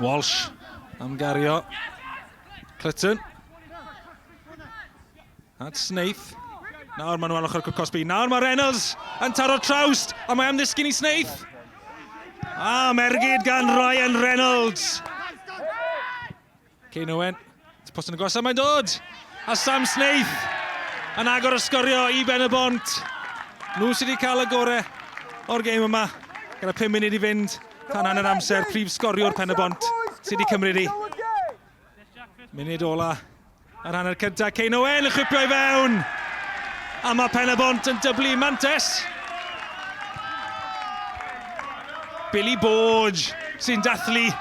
Walsh am gario. Clyton. At Snaith. Nawr maen nhw'n ochr Cosby. Nawr mae Reynolds yn taro trawst, a mae am ddisgyn i Snaith. Mergyd gan Ryan Reynolds. Cwpan. Post yn y gosau mae'n dod. A Sam Snaith yn agor o sgorio i Pen-y-bont. Nhw sydd wedi cael y gorau o'r gêm yma. Gyda 5 munud i fynd. Tan hanner amser, prif sgoriwr Pen-y-bont sydd wedi cymryd i. Munud ola ar hanner cyntaf. Cwpan yn chwipio i fewn. A mae Pen-y-bont yn dyblu Mantes. Billy Borge sy'n dathlu.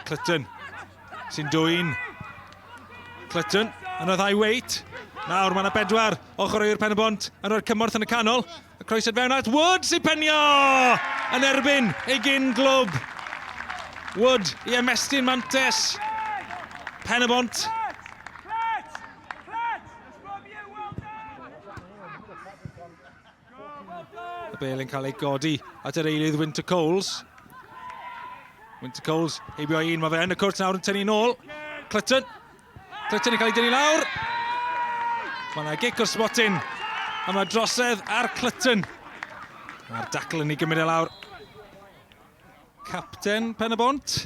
Clyton sy'n dwyn. Clyton yn y ddau weit. Nawr mae yna 4 ochr i'r Pen-y-bont yn rhoi'r cymorth yn y canol. Y croesad fewn at Wood sy'n penio yn erbyn ei gyn glwb. Wood i ymestyn Mantes. Pen-y-bont. Y bel yn cael ei godi at yr eilydd Winter Coles. Winter Coles, heibio un, mae fe yn y cwrt nawr yn tynnu nôl. Clyton. Clyton yn cael ei dynnu lawr. Mae yna gic o'r spotyn. A mae drosedd ar Clyton. A'r dacl yn ei gymryd e lawr. Capten Pen-y-bont.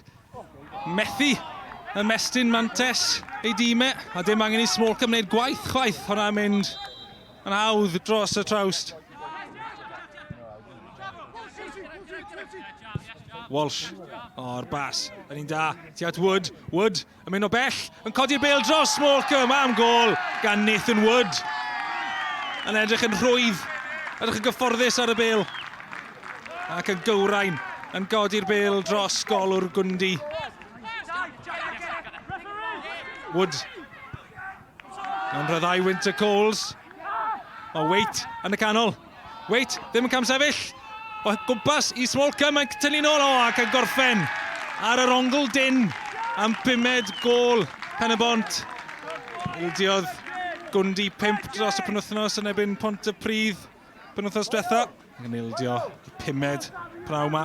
Methu ymestyn Mantes ei dîmau. A dim angen i Smolk ymwneud gwaith chwaith. Hwna'n mynd yn hawdd dros y trawst. Walsh, o'r bas, yn un da, ti at Wood, Wood yn mynd o bell, yn codi'r bêl dros Smolcombe, am gol gan Nathan Wood. Yn edrych yn rhwydd, edrych yn gyfforddus ar y bêl. Ac yn gywrain, yn codi'r bêl dros golwr Gwndy. Wood, yn rhyddau Winter Coles. O, Wait yn y canol. Wait, ddim yn cam sefyll. O gwmpas i Smolcombe, mae'n tynnu nôl ac yn gorffen ar yr ongl dyn am 5 gol Pen-y-bont. Ildiodd Gwndy 5 dros y penwythnos yn ebyn Pontypridd penwythnos diwetha. Yn ildio 5 praw yma.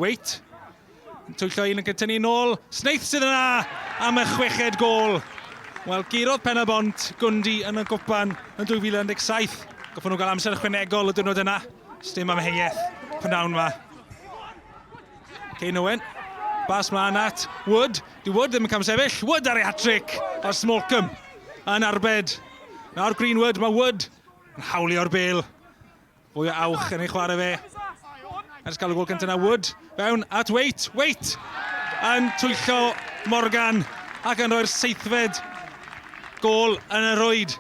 Wait. Twyllo un yn tynnu nôl. Snaith sydd yna am y 6 gol. Wel, girodd Pen-y-bont Gwndy yn y Cwpan yn 2017. Goffon nhw gael amser ychwanegol y diwrnod yna. Sdim amheuaeth prynawn yma. Cwpan. Bas mlaen at Wood. Di Wood ddim yn cam sefyll. Wood ar ei hat-trick. Ar Smolcombe yn arbed. Nawr Greenwood, mae Wood yn hawlio'r bêl. Fwy o awch yn ei chwarae fe. Ers cael y gol cyntaf yna, Wood. Fewn at Wait. Wait yn twyllo Morgan ac yn rhoi'r 7fed gol yn y rwyd.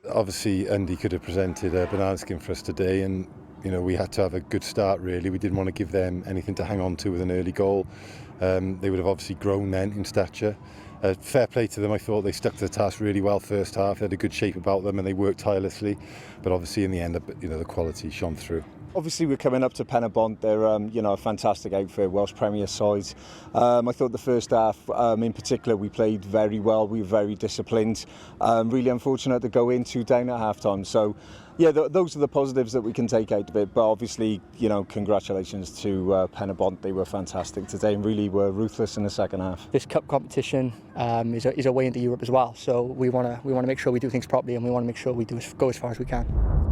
Obviously, Andy could have presented a banana skin for us today, and we had to have a good start. Really, we didn't want to give them anything to hang on to with an early goal. They would have obviously grown then in stature. Fair play to them. I thought they stuck to the task really well first half. They had a good shape about them, and they worked tirelessly. But obviously, in the end, the quality shone through. Obviously, we're coming up to Pen-y-bont. They're, a fantastic outfit, Welsh Premier side. I thought the first half, in particular, we played very well. We were very disciplined. Really unfortunate to go in 2 down at half-time. So, yeah, those are the positives that we can take out of it. But obviously, congratulations to Pen-y-bont. They were fantastic today and really were ruthless in the second half. This cup competition is a way into Europe as well. So we want to make sure we do things properly, and we want to make sure we go as far as we can.